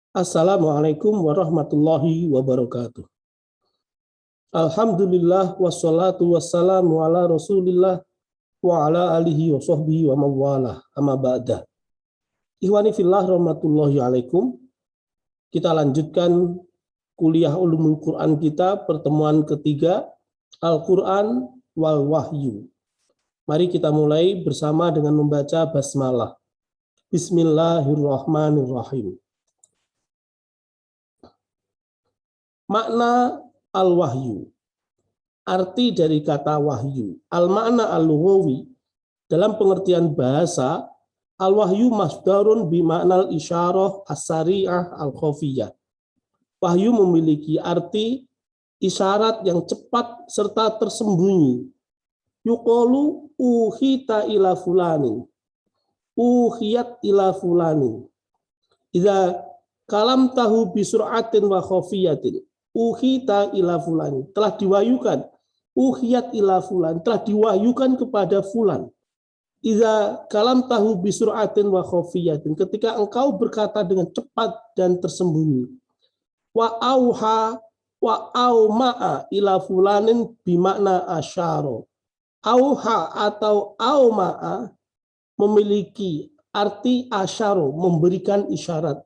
Assalamualaikum warahmatullahi wabarakatuh. Alhamdulillah wassalatu wassalamu ala Rasulillah wa ala alihi wa sahbihi wa mawalah amma ba'da. Ikhwani fillah rahmatullahi alaikum. Kita lanjutkan kuliah ulumul Quran kita, pertemuan ketiga, Al-Quran wal Wahyu. Mari kita mulai bersama dengan membaca basmalah. Bismillahirrahmanirrahim. Makna al-wahyu, arti dari kata wahyu. Al-makna al-lughawi, dalam pengertian bahasa, al-wahyu masdarun bimaknal isyarah as-sari'ah al-khafiyah. Wahyu memiliki arti isyarat yang cepat serta tersembunyi. Yuqalu uhita ila fulani, uhiyat ila fulani. Idza kalam tahu bisur'atin wa khafiyatin. Uhita ila fulan, telah diwahyukan. Uhiyat ila fulan, telah diwahyukan kepada fulan. Idza kalam tahu bisur'atin wa khafiyatin, ketika engkau berkata dengan cepat dan tersembunyi. Wa auha wa auma'a ila fulanin bimakna asyara. Auha atau auma'a memiliki arti asyara, memberikan isyarat.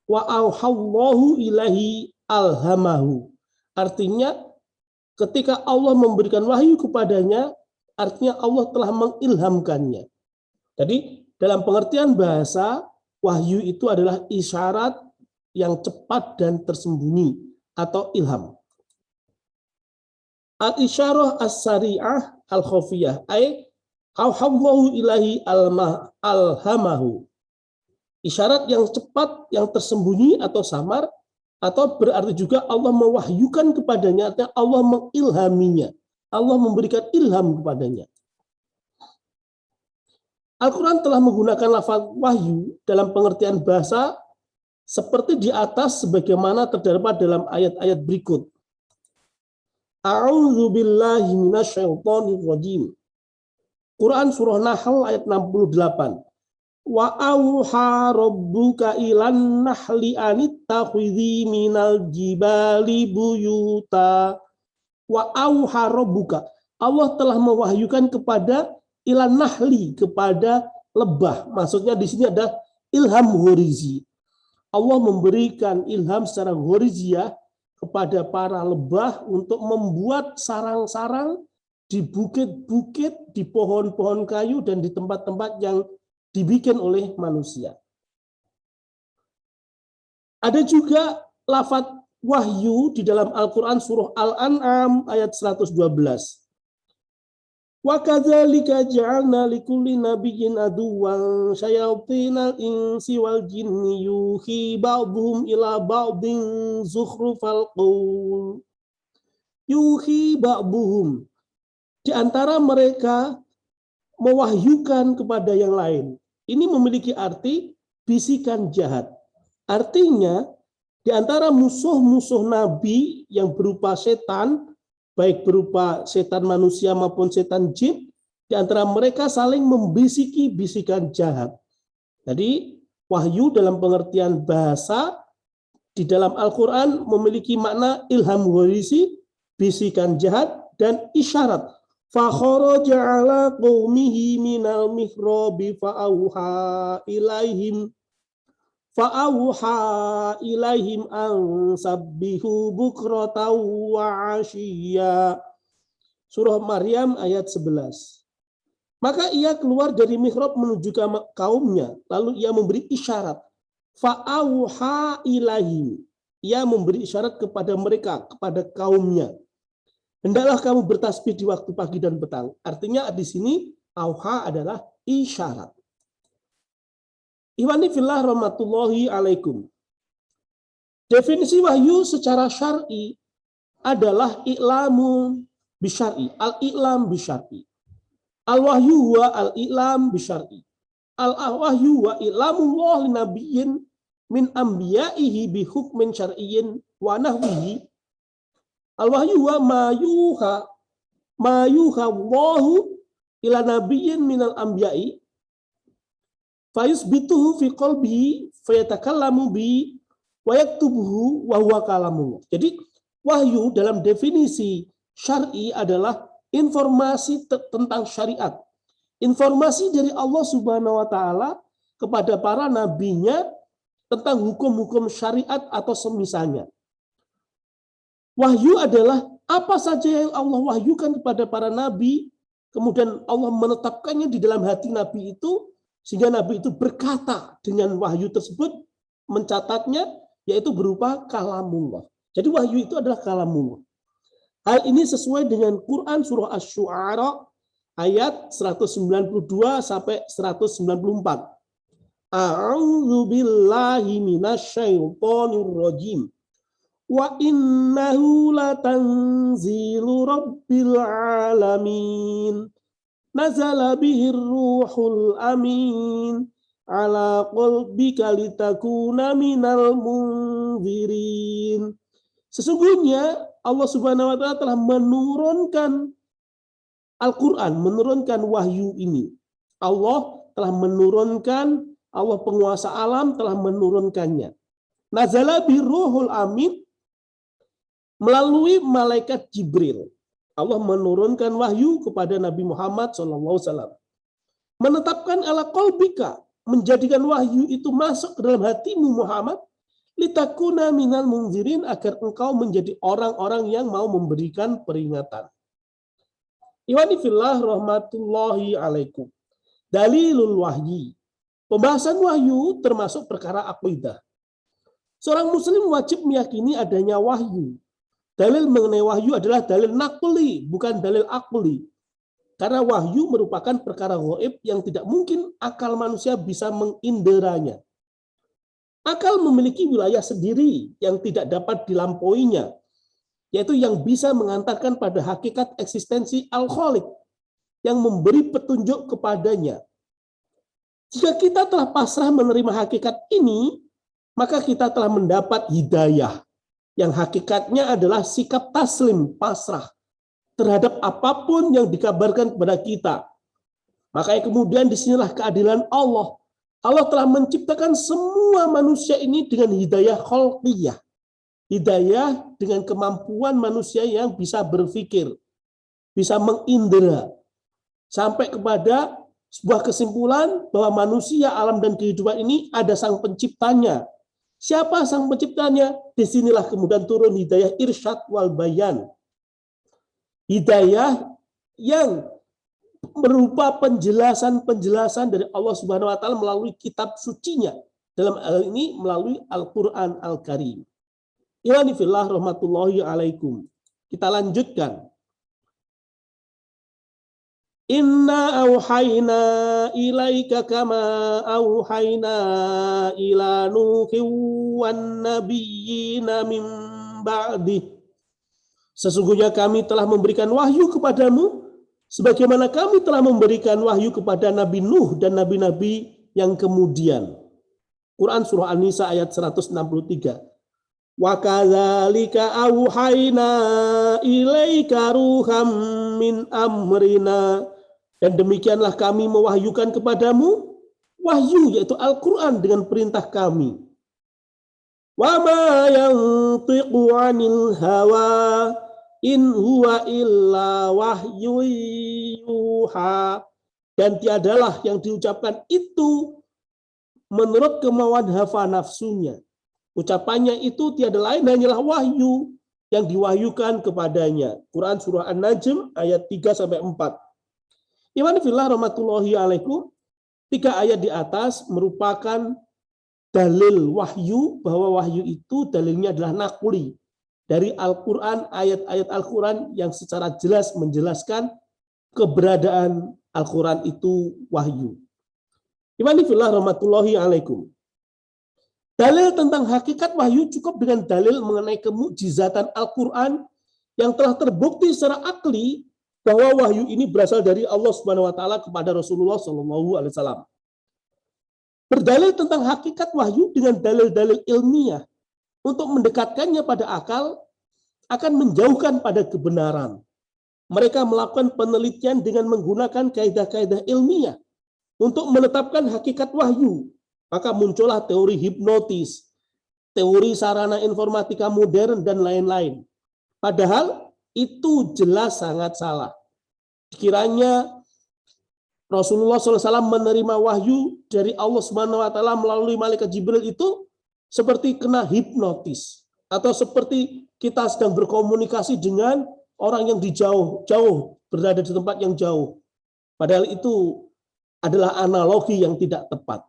Wa auhallahu ilahi alhamahu, artinya ketika Allah memberikan wahyu kepadanya, artinya Allah telah mengilhamkannya. Jadi dalam pengertian bahasa, wahyu itu adalah isyarat yang cepat dan tersembunyi atau ilham. Al-isyarah as-sari'ah al-khafiyah ay auhallahu ilahi alhamahu, isyarat yang cepat, yang tersembunyi atau samar, atau berarti juga Allah mewahyukan kepadanya, artinya Allah mengilhaminya. Allah memberikan ilham kepadanya. Al-Quran telah menggunakan lafaz wahyu dalam pengertian bahasa seperti di atas sebagaimana terdapat dalam ayat-ayat berikut. A'udzu billahi minasyaitonir rajim. Quran surah Nahl ayat 68. Wa auha rabbuka ilan nahli anittakhidhi minal jibali buyuta. Wa auha rabbuka, Allah telah mewahyukan kepada ilan nahli, kepada lebah. Maksudnya di sini ada ilham ghorizi. Allah memberikan ilham secara ghoriziyah kepada para lebah untuk membuat sarang-sarang di bukit-bukit, di pohon-pohon kayu, dan di tempat-tempat yang dibikin oleh manusia. Ada juga lafaz wahyu di dalam Al-Quran surah Al-An'am ayat 112. Wa kadzalika ja'alna likulli nabiyyin aduwwan syayatinal insi wal jinni yuhi ba'dhum ila ba'dhin zukhrufal qaul. Yuhi ba'dhum, di antara mereka mewahyukan kepada yang lain. Ini memiliki arti bisikan jahat. Artinya, di antara musuh-musuh Nabi yang berupa setan, baik berupa setan manusia maupun setan jin, di antara mereka saling membisiki bisikan jahat. Jadi, wahyu dalam pengertian bahasa di dalam Al-Quran memiliki makna ilham ghorizi, bisikan jahat, dan isyarat. Fakharaja ala qaumihi minal mihrabi fa'auha ilaihim an sabbihu bukratan wa ashiya. Surah Maryam ayat 11. Maka ia keluar dari mihrab menuju ke kaumnya, lalu ia memberi isyarat. Fa'auha ilaihim, ia memberi isyarat kepada mereka, kepada kaumnya. Hendaklah kamu bertasbih di waktu pagi dan petang. Artinya di sini auha adalah isyarat. Ikhwani fillah rahmatullahi alaikum. Definisi wahyu secara syar'i adalah i'lamu bisyar'i, al-i'lam bisyar'i. Al-wahyu huwa al-i'lam bisyar'i. Al-wahyu wa i'lamullah linabiyyin min anbiya'ihi bi hukmin syar'iyyin wa nahwihi. Al-wahyu wa ma yuha Allahu ila nabiyyin minal anbiya'i fayusbituhu fi qalbihi fayatakallamu bi wa yaktubuhu wa huwa kalamullah. Jadi wahyu dalam definisi syar'i adalah informasi tentang syariat. Informasi dari Allah Subhanahu wa taala kepada para nabinya tentang hukum-hukum syariat atau semisalnya. Wahyu adalah apa saja yang Allah wahyukan kepada para nabi, kemudian Allah menetapkannya di dalam hati nabi itu, sehingga nabi itu berkata dengan wahyu tersebut, mencatatnya, yaitu berupa kalamullah. Jadi wahyu itu adalah kalamullah. Hal ini sesuai dengan Quran surah Asy-Syu'ara ayat 192 sampai 194. A'udzu billahi minasyaitonir rajim. Wa innahu latanzilu rabbil alamin. Nazala bihir ruhul amin. Ala qalbika litakuna minal munzirin. Sesungguhnya Allah Subhanahu wa taala telah menurunkan Al-Quran, menurunkan wahyu ini. Allah telah menurunkan, Allah penguasa alam telah menurunkannya. Nazala biruhul amin, melalui malaikat Jibril. Allah menurunkan wahyu kepada Nabi Muhammad SAW. Menetapkan ala qalbika, menjadikan wahyu itu masuk ke dalam hatimu Muhammad, litakuna minal munzirin, agar engkau menjadi orang-orang yang mau memberikan peringatan. Iwani fillah rahmatullahi alaikum. Dalilul wahyi. Pembahasan wahyu termasuk perkara akidah. Seorang muslim wajib meyakini adanya wahyu. Dalil mengenai wahyu adalah dalil naqli, bukan dalil aqli. Karena wahyu merupakan perkara gaib yang tidak mungkin akal manusia bisa menginderanya. Akal memiliki wilayah sendiri yang tidak dapat dilampauinya, yaitu yang bisa mengantarkan pada hakikat eksistensi Al-Khaliq yang memberi petunjuk kepadanya. Jika kita telah pasrah menerima hakikat ini, maka kita telah mendapat hidayah, yang hakikatnya adalah sikap taslim, pasrah, terhadap apapun yang dikabarkan kepada kita. Makanya kemudian disinilah keadilan Allah. Allah telah menciptakan semua manusia ini dengan hidayah khalqiyah. Hidayah dengan kemampuan manusia yang bisa berpikir, bisa mengindera, sampai kepada sebuah kesimpulan bahwa manusia, alam, dan kehidupan ini ada sang penciptanya. Siapa sang penciptanya? Disinilah kemudian turun hidayah irsyad wal bayan. Hidayah yang berupa penjelasan-penjelasan dari Allah Subhanahu wa taala melalui kitab sucinya. Dalam hal ini melalui Al-Qur'an Al-Karim. Iwani fillah rahmatullahi alaikum. Kita lanjutkan. Inna auhayna ilaika kama auhayna ila nuhin wan nabiyyina min ba'dih. Sesungguhnya kami telah memberikan wahyu kepadamu sebagaimana kami telah memberikan wahyu kepada Nabi Nuh dan nabi-nabi yang kemudian. Quran surah An-Nisa ayat 163. Wa kadzalika auhayna ilaika ruham min amrina, dan demikianlah kami mewahyukan kepadamu wahyu, yaitu Al-Qur'an, dengan perintah kami. Wa ma yantiqu 'anil hawa in huwa illa wahyu yuha, dan tiadalah yang diucapkan itu menurut kemauan hawa nafsunya. Ucapannya itu tiada lain hanyalah wahyu yang diwahyukan kepadanya. Quran surah An-Najm ayat 3-4. Iwan fillah rahmatullahi alaikum. 3 ayat di atas merupakan dalil wahyu, bahwa wahyu itu dalilnya adalah naqli dari Al-Quran, ayat-ayat Al-Quran yang secara jelas menjelaskan keberadaan Al-Quran itu wahyu. Iwan fillah rahmatullahi alaikum. Dalil tentang hakikat wahyu cukup dengan dalil mengenai kemukjizatan Al-Quran yang telah terbukti secara akli bahwa wahyu ini berasal dari Allah Subhanahu wa taala kepada Rasulullah SAW. Berdalil tentang hakikat wahyu dengan dalil-dalil ilmiah untuk mendekatkannya pada akal akan menjauhkan pada kebenaran. Mereka melakukan penelitian dengan menggunakan kaidah-kaidah ilmiah untuk menetapkan hakikat wahyu. Maka muncullah teori hipnotis, teori sarana informatika modern, dan lain-lain. Padahal itu jelas sangat salah. Kiranya Rasulullah SAW menerima wahyu dari Allah Subhanahu Wa Taala melalui malaikat Jibril itu seperti kena hipnotis, atau seperti kita sedang berkomunikasi dengan orang yang di jauh berada di tempat yang jauh. Padahal itu adalah analogi yang tidak tepat.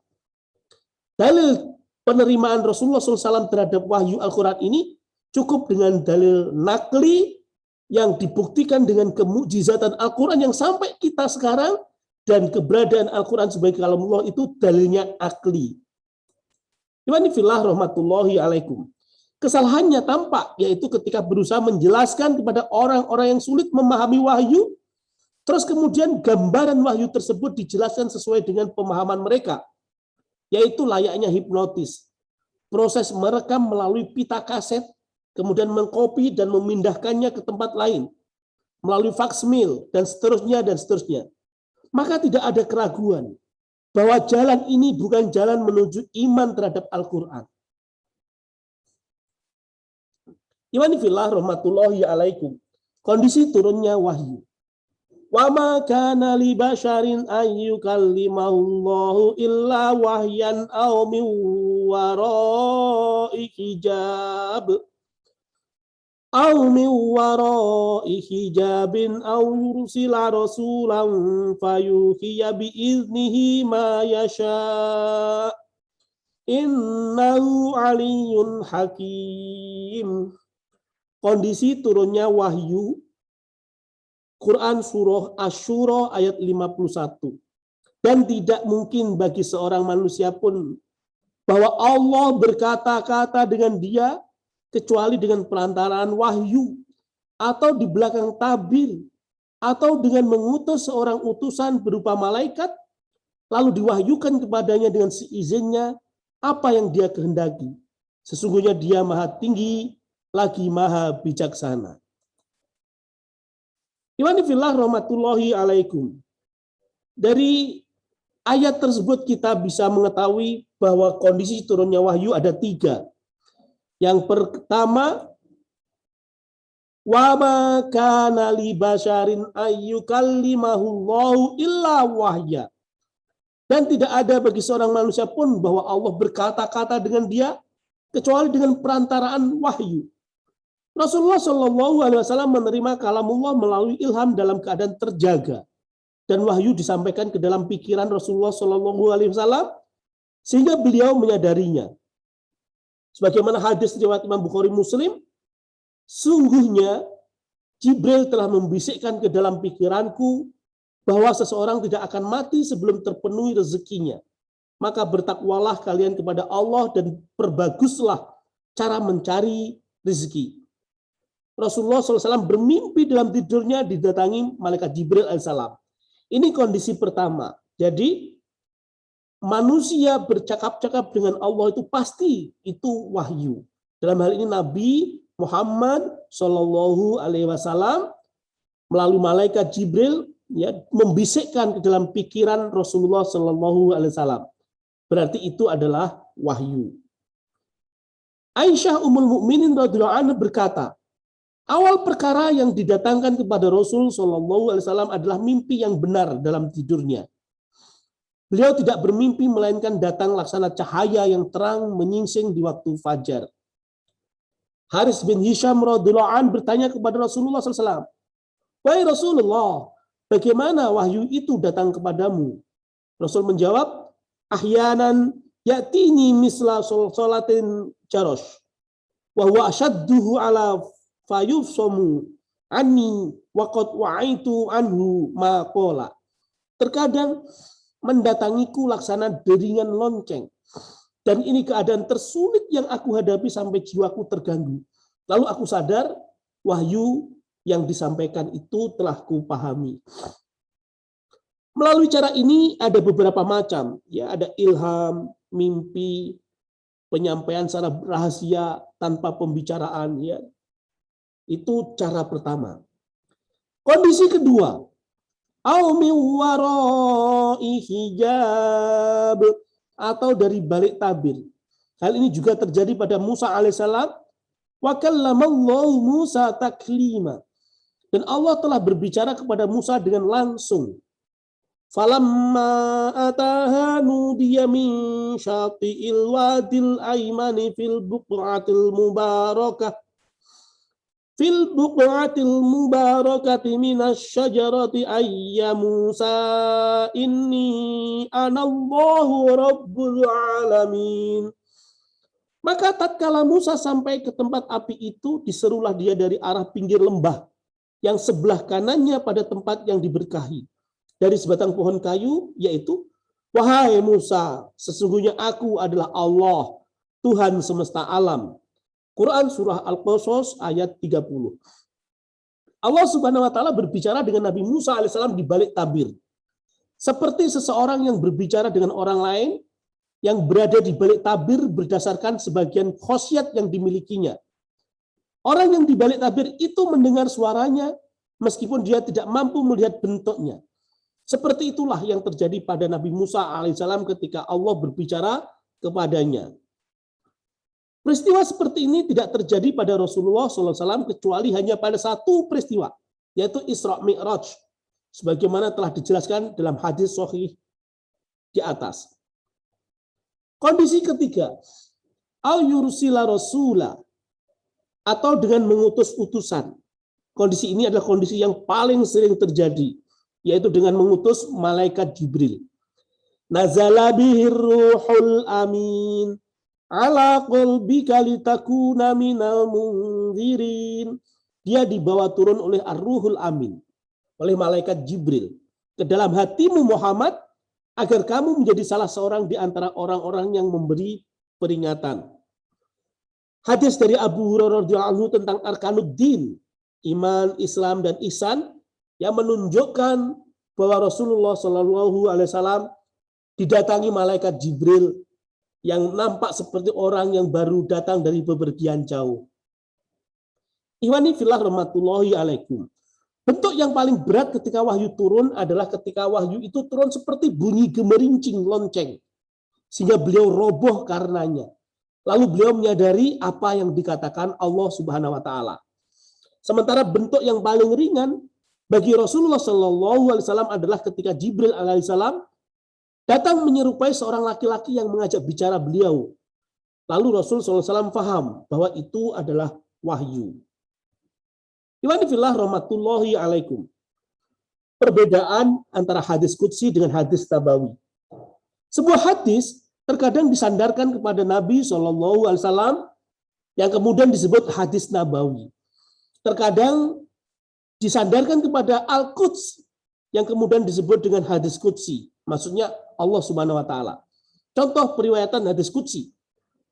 Dalil penerimaan Rasulullah SAW terhadap wahyu Al-Quran ini cukup dengan dalil nakli yang dibuktikan dengan kemukjizatan Al-Quran yang sampai kita sekarang, dan keberadaan Al-Quran sebagai kalamullah itu dalilnya akli. Iwani fillah rahmatullahi alaikum. Kesalahannya tampak, yaitu ketika berusaha menjelaskan kepada orang-orang yang sulit memahami wahyu, terus kemudian gambaran wahyu tersebut dijelaskan sesuai dengan pemahaman mereka, yaitu layaknya hipnotis. Proses merekam melalui pita kaset, kemudian mengkopi dan memindahkannya ke tempat lain, melalui faksmil, dan seterusnya, dan seterusnya. Maka tidak ada keraguan bahwa jalan ini bukan jalan menuju iman terhadap Al-Quran. Iwani fillah rahmatullahi alaikum. Kondisi turunnya wahyu. Wa ma kana li basyarin ayyukallimahullahu illa wahyan aw min wara'i hijab. Aw min wara'i hijabin aw yursila rasulan fayuhiya biiznihi ma yasha. Innahu aliyyun hakim. Kondisi turunnya wahyu, Quran surah Asy-Syura ayat 51. Dan tidak mungkin bagi seorang manusia pun bahwa Allah berkata-kata dengan dia kecuali dengan perantaraan wahyu, atau di belakang tabir, atau dengan mengutus seorang utusan berupa malaikat, lalu diwahyukan kepadanya dengan seizinnya apa yang dia kehendaki. Sesungguhnya dia maha tinggi, lagi maha bijaksana. Iwani fillah rahmatullahi alaikum. Dari ayat tersebut kita bisa mengetahui bahwa kondisi turunnya wahyu ada 3. Yang pertama, wa ma kana li basyarin ayyukallimahullahu illa wahya. Dan tidak ada bagi seorang manusia pun bahwa Allah berkata-kata dengan dia kecuali dengan perantaraan wahyu. Rasulullah Shallallahu Alaihi Wasallam menerima kalamullah melalui ilham dalam keadaan terjaga, dan wahyu disampaikan ke dalam pikiran Rasulullah Shallallahu Alaihi Wasallam sehingga beliau menyadarinya. Sebagaimana hadis riwayat Imam Bukhari Muslim, sungguhnya Jibril telah membisikkan ke dalam pikiranku bahwa seseorang tidak akan mati sebelum terpenuhi rezekinya. Maka bertakwalah kalian kepada Allah dan perbaguslah cara mencari rezeki. Rasulullah SAW bermimpi dalam tidurnya didatangi malaikat Jibril alaihissalam. Ini kondisi pertama. Jadi manusia bercakap-cakap dengan Allah itu pasti itu wahyu. Dalam hal ini Nabi Muhammad Shallallahu Alaihi Wasallam melalui malaikat Jibril ya membisikkan ke dalam pikiran Rasulullah Shallallahu Alaihi Wasallam. Berarti itu adalah wahyu. Aisyah Ummul Mukminin radhiyallahu anha berkata, awal perkara yang didatangkan kepada Rasul Shallallahu Alaihi Wasallam adalah mimpi yang benar dalam tidurnya. Beliau tidak bermimpi melainkan datang laksana cahaya yang terang menyingsing di waktu fajar. Haris bin Hisham radhiyallahu anhu bertanya kepada Rasulullah SAW, wahai Rasulullah, bagaimana wahyu itu datang kepadamu? Rasul menjawab, ahyanan ya'tini misla sholatin jarosh, wa huwa ashadduhu ala fayufsomu anni waqad wa'aitu anhu ma qala. Terkadang mendatangiku laksana deringan lonceng, dan ini keadaan tersulit yang aku hadapi sampai jiwaku terganggu. Lalu aku sadar wahyu yang disampaikan itu telah kupahami. Melalui cara ini ada beberapa macam, ya, ada ilham, mimpi, penyampaian secara rahasia tanpa pembicaraan, ya. Itu cara pertama. Kondisi kedua, au min wara'i hijab, atau dari balik tabir. Hal ini juga terjadi pada Musa alaihissalam. Wa kallamallahu Musa taklima. Dan Allah telah berbicara kepada Musa dengan langsung. Falamma ataha nudiya min syati'il wadil aymani fil buq'atil mubarakati minas syajarati ayya Musa inni anallahu rabbul alamin. Maka tatkala Musa sampai ke tempat api itu, diserulah dia dari arah pinggir lembah yang sebelah kanannya pada tempat yang diberkahi dari sebatang pohon kayu, yaitu, wahai Musa, sesungguhnya aku adalah Allah, Tuhan semesta alam. Quran surah Al-Qasas ayat 30. Allah Subhanahu wa taala berbicara dengan Nabi Musa alaihissalam di balik tabir. Seperti seseorang yang berbicara dengan orang lain yang berada di balik tabir berdasarkan sebagian khosyat yang dimilikinya. Orang yang di balik tabir itu mendengar suaranya meskipun dia tidak mampu melihat bentuknya. Seperti itulah yang terjadi pada Nabi Musa alaihissalam ketika Allah berbicara kepadanya. Peristiwa seperti ini tidak terjadi pada Rasulullah SAW kecuali hanya pada satu peristiwa, yaitu Isra Mi'raj, sebagaimana telah dijelaskan dalam hadis sahih di atas. Kondisi ketiga, al yursila rasula, atau dengan mengutus utusan. Kondisi ini adalah kondisi yang paling sering terjadi, yaitu dengan mengutus malaikat Jibril. Nazala bihir ruhul amin ala qalbika litakuna minal munzirin. Dia dibawa turun oleh Ar-Ruhul Amin, oleh malaikat Jibril, ke dalam hatimu Muhammad, agar kamu menjadi salah seorang di antara orang-orang yang memberi peringatan. Hadis dari Abu Hurairah radhiyallahu anhu tentang Arkanuddin, iman, Islam, dan ihsan, yang menunjukkan bahwa Rasulullah SAW didatangi malaikat Jibril yang nampak seperti orang yang baru datang dari bepergian jauh. Ikhwani fillah rahmatullahi alaikum. Bentuk yang paling berat ketika wahyu turun adalah ketika wahyu itu turun seperti bunyi gemerincing lonceng, sehingga beliau roboh karenanya. Lalu beliau menyadari apa yang dikatakan Allah Subhanahu wa taala. Sementara bentuk yang paling ringan bagi Rasulullah SAW adalah ketika Jibril alaihissalam datang menyerupai seorang laki-laki yang mengajak bicara beliau. Lalu Rasul SAW paham bahwa itu adalah wahyu. Ikhwani fillah rahmatullahi alaikum. Perbedaan antara hadis qudsi dengan hadis nabawi. Sebuah hadis terkadang disandarkan kepada Nabi SAW yang kemudian disebut hadis nabawi. Terkadang disandarkan kepada Al-Quds yang kemudian disebut dengan hadis qudsi. Maksudnya Allah Subhanahu wa taala. Contoh periwayatan hadis qudsi.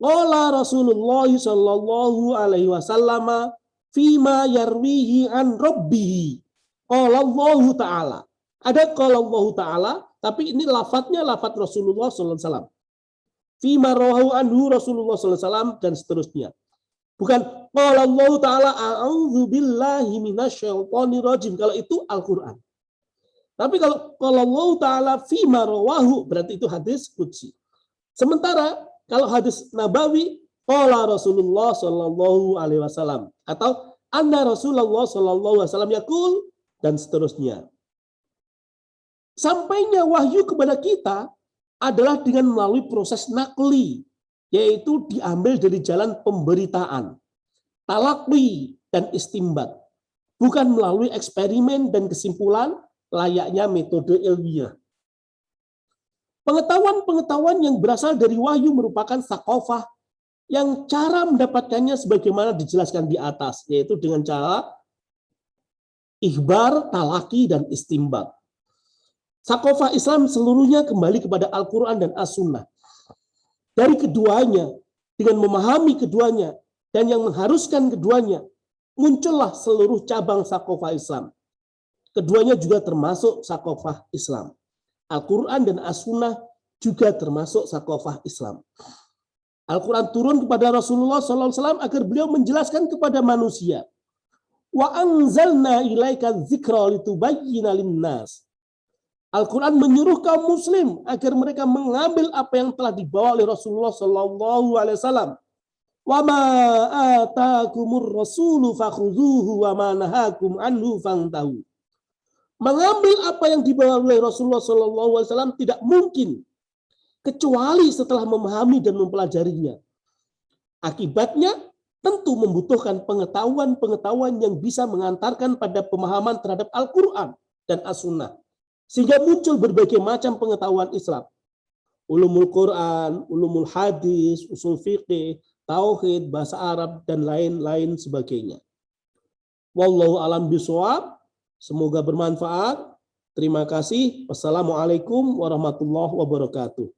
Qala Rasulullah sallallahu alaihi wasallam fima yarwihi an rabbih. Qala Allah taala. Ada qala Allah taala, tapi ini lafadznya lafadz Rasulullah sallallahu alaihi wasallam. Fima rawahu anhu Rasulullah sallallahu alaihi wasallam dan seterusnya. Bukan qala Allah taala a'udzu billahi minasyaitonir rajim. Kalau itu Al-Qur'an. Tapi kalau Allah Ta'ala fima rawahu, berarti itu hadis qudsi. Sementara kalau hadis nabawi, qala Rasulullah sallallahu alaihi wasallam, atau anna Rasulullah sallallahu alaihi wasallam yaqul, dan seterusnya. Sampainya wahyu kepada kita adalah dengan melalui proses nakli, yaitu diambil dari jalan pemberitaan, talaqwi dan istimbat, bukan melalui eksperimen dan kesimpulan layaknya metode ilmiah. Pengetahuan-pengetahuan yang berasal dari wahyu merupakan sakofah yang cara mendapatkannya sebagaimana dijelaskan di atas, yaitu dengan cara ikhbar, talaki, dan istimbat. Sakofah Islam seluruhnya kembali kepada Al-Quran dan As-Sunnah. Dari keduanya, dengan memahami keduanya, dan yang mengharuskan keduanya, muncullah seluruh cabang sakofah Islam. Keduanya juga termasuk sakofah Islam. Al-Quran dan As-Sunnah juga termasuk sakofah Islam. Al-Quran turun kepada Rasulullah SAW agar beliau menjelaskan kepada manusia. Wa anzalna ilaika dzikra litubayyina linnas. Al-Quran menyuruh kaum muslim agar mereka mengambil apa yang telah dibawa oleh Rasulullah Sallallahu Alaihi Wasallam. Wa ma atakumur rasulu fakhudhuhu wa ma nahakum anhu fantahu. Mengambil apa yang dibawa oleh Rasulullah Sallallahu Alaihi Wasallam tidak mungkin kecuali setelah memahami dan mempelajarinya. Akibatnya tentu membutuhkan pengetahuan yang bisa mengantarkan pada pemahaman terhadap Al-Quran dan As-Sunnah. Sehingga muncul berbagai macam pengetahuan Islam. Ulumul Quran, ulumul hadis, usul fikih, tauhid, bahasa Arab, dan lain-lain sebagainya. Wallahu a'lam bishawab. Semoga bermanfaat. Terima kasih. Wassalamualaikum warahmatullahi wabarakatuh.